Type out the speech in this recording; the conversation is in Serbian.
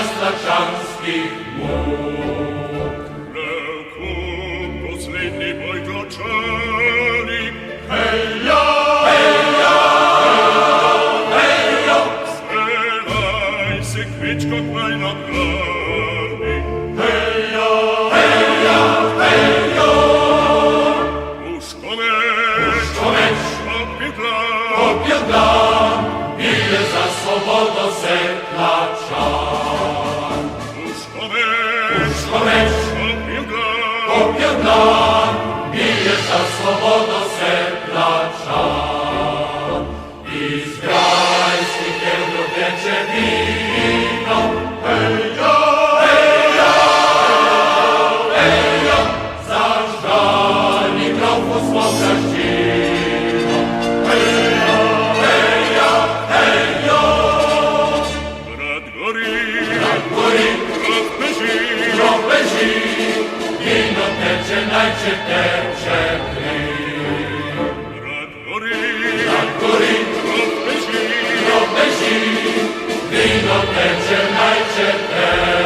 straczanskich muk. Lekun posledni boj tlaczeni, Hejo, hejo, hejo, strzelaj se kwiczko kraj nad nami. hejo, hejo, hejo. Łóżko mecz, Opiedlam, bije za swobodę seklaczan. łóżko mecz, Opiedlam, bije za swobodę seklaczan. I z grajskich kiełków wiecie wino, hejo, hejo, hejo, za żalni kroku słowna ścino. Hejo, hejo, hejo, brat gori, góry, brat beži, robeži, wino tecze, najcie tecze krwi. brat gori, Góry, brat beži, robeži, wino tecze, najcie tecze